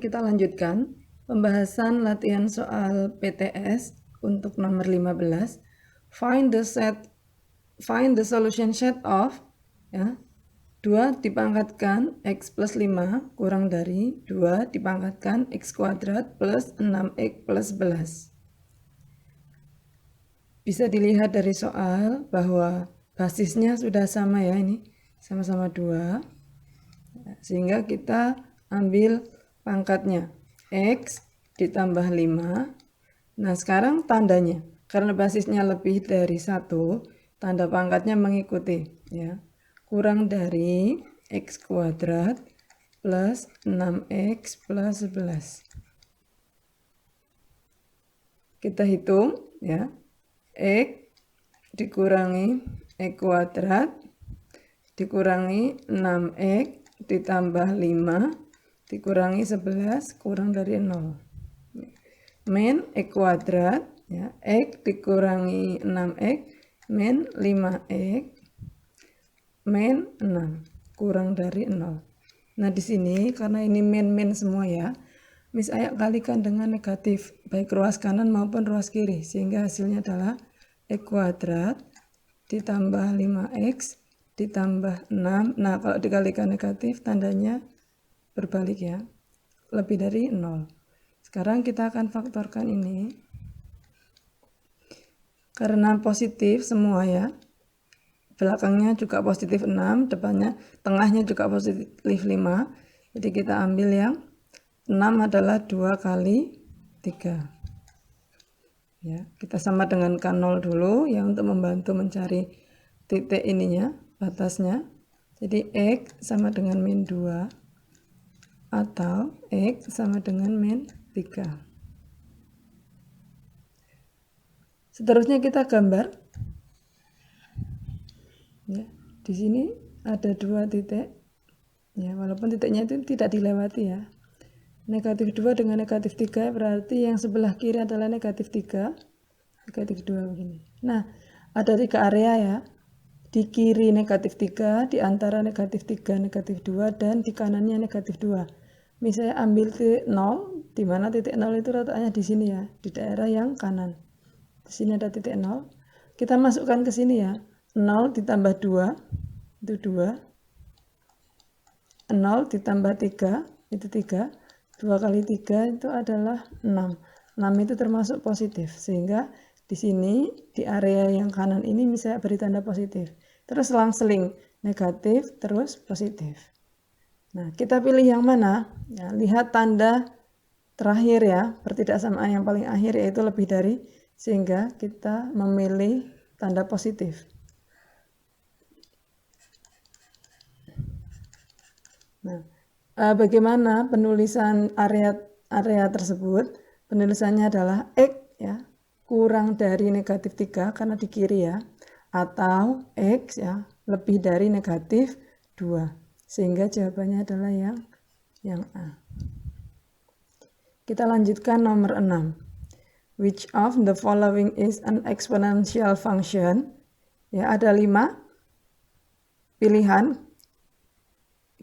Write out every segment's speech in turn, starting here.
kita lanjutkan pembahasan latihan soal PTS untuk nomor 15. Find the solution set of 2 dipangkatkan X plus 5 kurang dari 2 dipangkatkan X kuadrat plus 6X plus 11. Bisa dilihat dari soal bahwa basisnya sudah sama ya, ini sama-sama 2. Sehingga kita ambil pangkatnya X ditambah 5. Nah sekarang tandanya, karena basisnya lebih dari 1, tanda pangkatnya mengikuti ya. Kurang dari X kuadrat plus 6X plus 11. Kita hitung ya, X dikurangi X kuadrat dikurangi 6X ditambah 5 dikurangi 11 kurang dari 0. Min X kuadrat ya, X dikurangi 6X min 5X min 6 kurang dari 0. Nah di sini karena ini min semua ya, Miss Ayak kalikan dengan negatif baik ruas kanan maupun ruas kiri, sehingga hasilnya adalah X kuadrat ditambah 5X ditambah 6. Nah kalau dikalikan negatif tandanya berbalik ya, lebih dari 0. Sekarang kita akan faktorkan ini. Karena positif semua ya, belakangnya juga positif 6, depannya, tengahnya juga positif 5. Jadi kita ambil yang 6 adalah 2 kali 3. Ya, kita sama dengan K0 dulu ya untuk membantu mencari titik ininya, batasnya. Jadi X sama dengan min 2 atau X sama dengan min 3. Seterusnya kita gambar. Ya, di sini ada 2 titik. Ya, walaupun titiknya itu tidak dilewati ya. Negatif 2 dengan negatif 3 berarti yang sebelah kiri adalah negatif 3. Negatif 2 begini. Nah, ada 3 area ya. Di kiri negatif 3, di antara negatif 3, negatif 2, dan di kanannya negatif 2. Misalnya ambil titik 0, di mana titik 0 itu letaknya di sini ya, di daerah yang kanan. Di sini ada titik 0. Kita masukkan ke sini ya. 0 ditambah 2, itu 2. 0 ditambah 3, itu 3. 2 kali 3 itu adalah 6. 6 itu termasuk positif, sehingga di sini, di area yang kanan ini misalnya beri tanda positif. Terus selang-seling negatif, terus positif. Nah, kita pilih yang mana? Ya, lihat tanda terakhir ya, pertidaksamaan yang paling akhir yaitu lebih dari, sehingga kita memilih tanda positif. Nah, bagaimana penulisan area tersebut? Penulisannya adalah X ya, kurang dari negatif 3 karena di kiri ya, atau X ya, lebih dari negatif 2. Sehingga jawabannya adalah yang A. Kita lanjutkan nomor 6. Which of the following is an exponential function? Ya, ada 5 pilihan.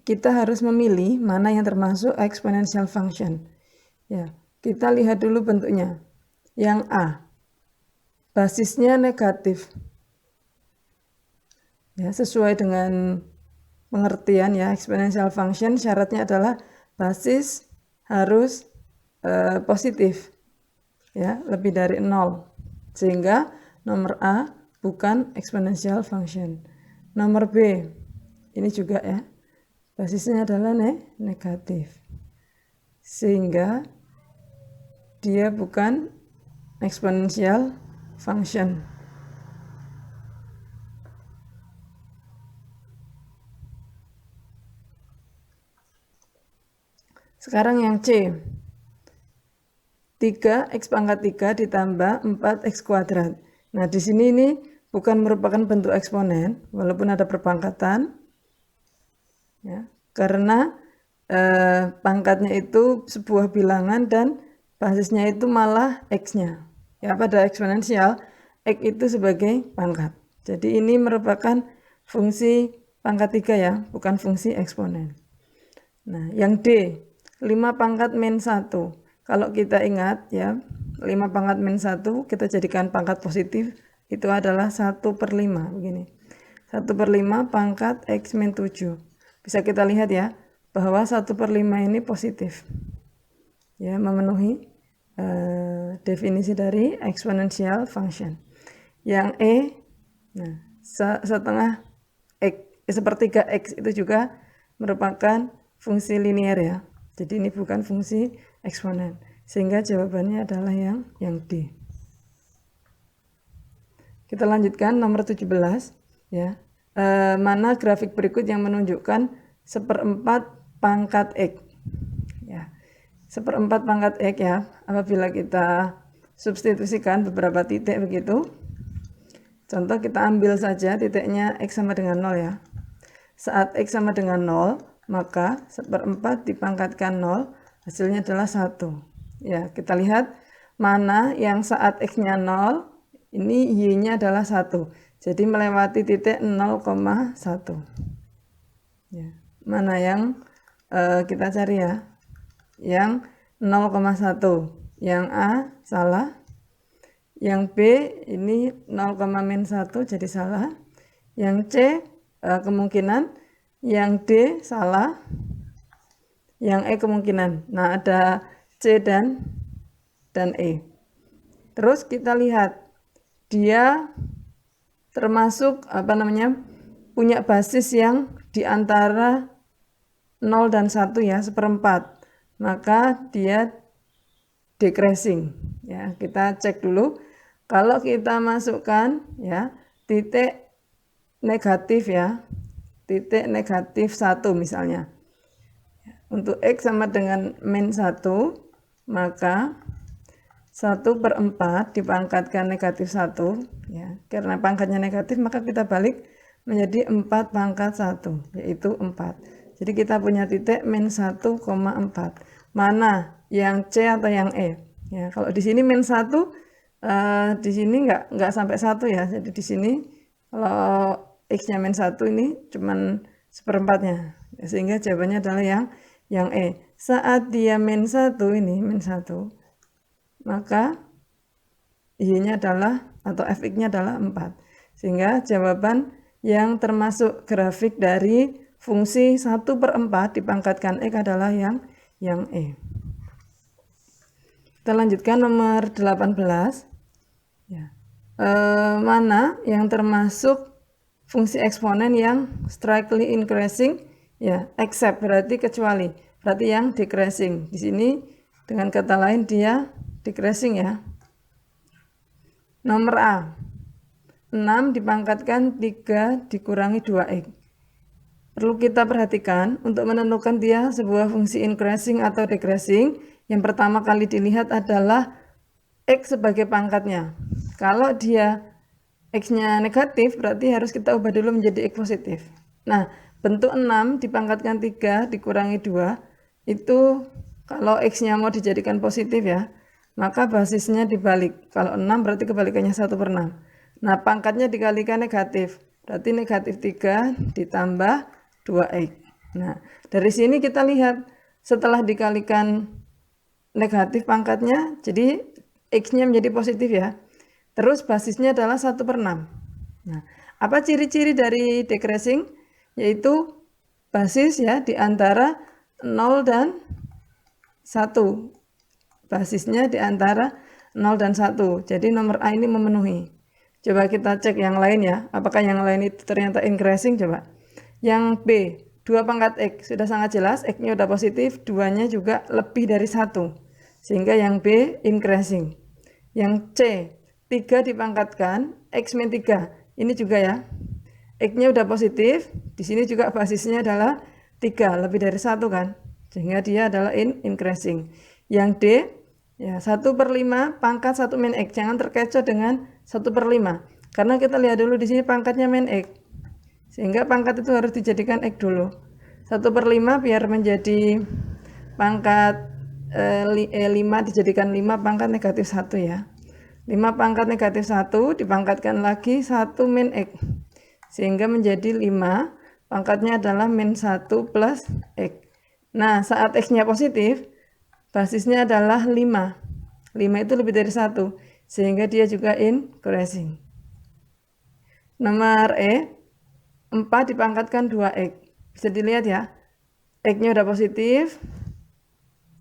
Kita harus memilih mana yang termasuk exponential function. Ya, kita lihat dulu bentuknya. Yang A, basisnya negatif. Ya, sesuai dengan pengertian ya, exponential function syaratnya adalah basis harus positif. Ya, lebih dari 0. Sehingga nomor A bukan exponential function. Nomor B, ini juga ya, basisnya adalah negatif. Sehingga dia bukan exponential function. Sekarang yang C. 3x pangkat 3 ditambah 4x kuadrat. Nah, di sini ini bukan merupakan bentuk eksponen, walaupun ada perpangkatan. Ya, karena pangkatnya itu sebuah bilangan dan basisnya itu malah x-nya. Ya, pada eksponensial, x itu sebagai pangkat. Jadi ini merupakan fungsi pangkat 3 ya, bukan fungsi eksponen. Nah, yang D, 5 pangkat min 1. Kalau kita ingat ya, 5 pangkat min 1 kita jadikan pangkat positif, itu adalah 1/5 begini. 1/5 pangkat X min 7. Bisa kita lihat ya, bahwa 1/5 ini positif. Ya, memenuhi definisi dari exponential function. Yang E, nah, setengah X, sepertiga X itu juga merupakan fungsi linear ya. Jadi ini bukan fungsi eksponen. Sehingga jawabannya adalah yang D. Kita lanjutkan nomor 17 ya. Mana grafik berikut yang menunjukkan 1/4 pangkat X? Ya. 1/4 pangkat X ya. Apabila kita substitusikan beberapa titik begitu. Contoh kita ambil saja titiknya X sama dengan 0 ya. Saat X sama dengan 0, maka 1/4 dipangkatkan 0, hasilnya adalah 1. Ya, kita lihat mana yang saat X-nya 0, ini Y-nya adalah 1. Jadi melewati titik 0,1. Ya, mana yang kita cari ya? Yang 0,1. Yang A salah. Yang B ini 0,-1 jadi salah. Yang C kemungkinan, yang D salah, yang E kemungkinan. Nah, ada C dan E. Terus kita lihat dia termasuk punya basis yang di antara 0 dan 1 ya, 1/4. Maka dia decreasing ya. Kita cek dulu. Kalau kita masukkan ya titik negatif ya, titik negatif 1 misalnya. Untuk X sama dengan min 1, maka 1/4 dipangkatkan negatif 1 ya. Karena pangkatnya negatif maka kita balik menjadi 4 pangkat 1, yaitu 4. Jadi kita punya titik min 1,4. Mana yang C atau yang E? Ya, kalau di sini min 1, di sini enggak sampai 1 ya. Jadi di sini kalau X-nya min 1 ini cuman 1/4-nya. Ya, sehingga jawabannya adalah yang E. Saat dia min 1 ini, min 1, maka Y-nya adalah atau Fx-nya adalah 4. Sehingga jawaban yang termasuk grafik dari fungsi 1/4 dipangkatkan X adalah yang E. Kita lanjutkan nomor 18. Ya. Mana yang termasuk fungsi eksponen yang strictly increasing? Ya, except berarti kecuali. Berarti yang decreasing. Di sini dengan kata lain dia decreasing ya. Nomor A. 6 dipangkatkan 3 dikurangi 2x. Perlu kita perhatikan untuk menentukan dia sebuah fungsi increasing atau decreasing, yang pertama kali dilihat adalah X sebagai pangkatnya. Kalau dia X-nya negatif, berarti harus kita ubah dulu menjadi X positif. Nah, bentuk 6 dipangkatkan 3 dikurangi 2, itu kalau X-nya mau dijadikan positif ya, maka basisnya dibalik. Kalau 6 berarti kebalikannya 1/6. Nah, pangkatnya dikalikan negatif, berarti negatif 3 ditambah 2x. Nah, dari sini kita lihat setelah dikalikan negatif pangkatnya, jadi X-nya menjadi positif ya. Terus basisnya adalah 1/6. Nah, apa ciri-ciri dari decreasing? Yaitu basis ya di antara 0 dan 1. Basisnya di antara 0 dan 1. Jadi nomor A ini memenuhi. Coba kita cek yang lain ya. Apakah yang lain itu ternyata increasing? Coba. Yang B, 2 pangkat X. Sudah sangat jelas, X-nya udah positif, 2-nya juga lebih dari 1. Sehingga yang B increasing. Yang C, 3 dipangkatkan X min 3. Ini juga ya. X-nya udah positif, di sini juga basisnya adalah 3, lebih dari 1 kan. Sehingga dia adalah increasing. Yang D, ya 1/5 pangkat 1 min X. Jangan terkecoh dengan 1/5. Karena kita lihat dulu di sini pangkatnya min X. Sehingga pangkat itu harus dijadikan X dulu. 1/5 biar menjadi pangkat 5 dijadikan 5 pangkat negatif 1 ya. 5 pangkat negatif 1 dipangkatkan lagi 1 min X. Sehingga menjadi 5, pangkatnya adalah min 1 plus X. Nah, saat X-nya positif, basisnya adalah 5. 5 itu lebih dari 1, sehingga dia juga increasing. Nomor E, 4 dipangkatkan 2X. Bisa dilihat ya, X-nya udah positif,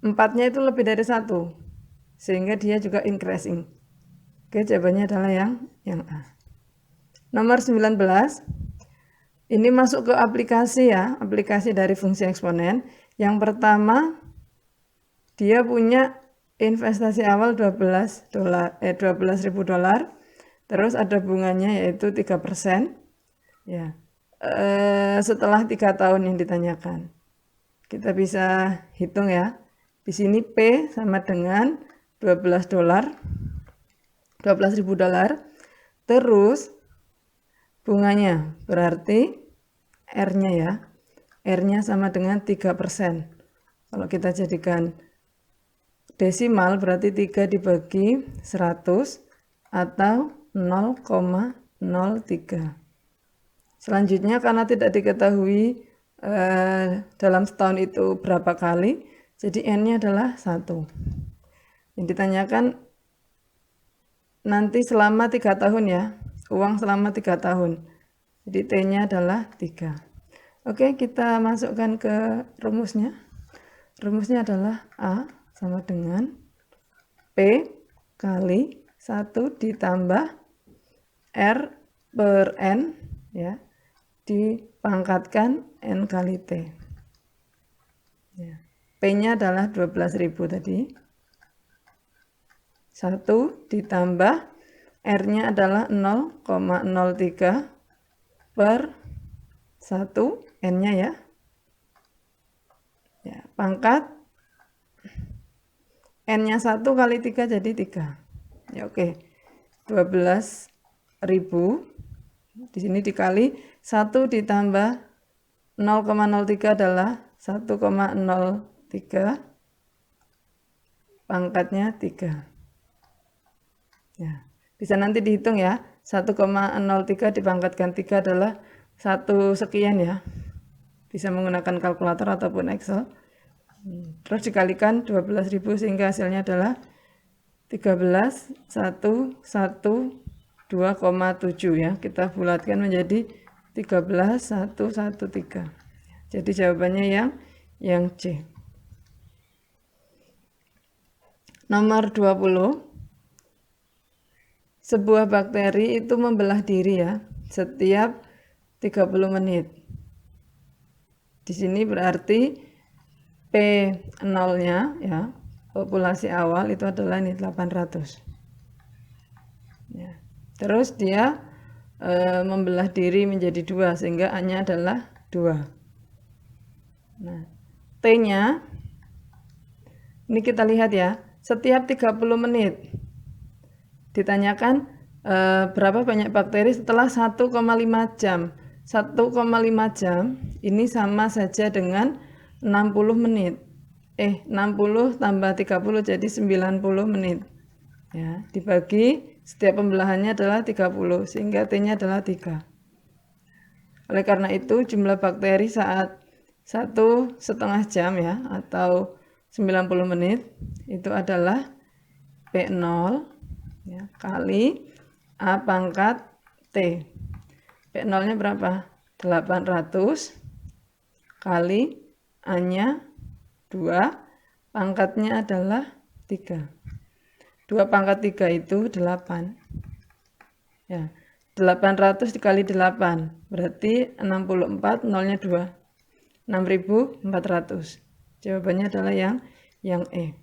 4-nya itu lebih dari 1, sehingga dia juga increasing. Oke, jawabannya adalah yang A. Nomor 19, ini masuk ke aplikasi ya, aplikasi dari fungsi eksponen. Yang pertama, dia punya investasi awal $12.000, terus ada bunganya yaitu 3%. Ya. Setelah 3 tahun yang ditanyakan. Kita bisa hitung ya. Di sini P sama dengan $12.000. Terus bunganya berarti R-nya ya. R-nya sama dengan 3%. Kalau kita jadikan desimal berarti 3 dibagi 100 atau 0,03. Selanjutnya karena tidak diketahui dalam setahun itu berapa kali, jadi N-nya adalah 1. Yang ditanyakan nanti selama 3 tahun ya, uang selama 3 tahun. Jadi T-nya adalah 3. Oke, kita masukkan ke rumusnya. Rumusnya adalah A sama dengan P kali 1 ditambah R per N ya, dipangkatkan N kali T. Ya. P-nya adalah 12.000 tadi. 1 ditambah R-nya adalah 0,03 per 1, N-nya ya. Ya, pangkat N-nya 1 kali 3 jadi 3. Ya oke. 12.000 di sini dikali 1 ditambah 0,03 adalah 1,03, pangkatnya 3. Ya, bisa nanti dihitung ya. 1,03 dipangkatkan 3 adalah 1 sekian ya. Bisa menggunakan kalkulator ataupun Excel. Terus dikalikan 12.000 sehingga hasilnya adalah 13.112,7 ya. Kita bulatkan menjadi 13.113. Jadi jawabannya yang C. Nomor 20. Sebuah bakteri itu membelah diri ya setiap 30 menit. Di sini berarti P0-nya ya, populasi awal itu adalah 800. Ya. Terus dia membelah diri menjadi 2 sehingga A-nya adalah 2. Nah, T-nya ini kita lihat ya, setiap 30 menit. Ditanyakan berapa banyak bakteri setelah 1,5 jam. 1,5 jam ini sama saja dengan 60 menit. 60 tambah 30 jadi 90 menit. Ya, dibagi setiap pembelahannya adalah 30 sehingga T-nya adalah 3. Oleh karena itu jumlah bakteri saat 1,5 jam ya atau 90 menit itu adalah P0 ya, kali A pangkat T. P0-nya berapa? 800 kali A-nya 2, pangkatnya adalah 3. 2 pangkat 3 itu 8. Ya, 800 dikali 8, berarti 64, nolnya 2. 6.400. Jawabannya adalah yang E.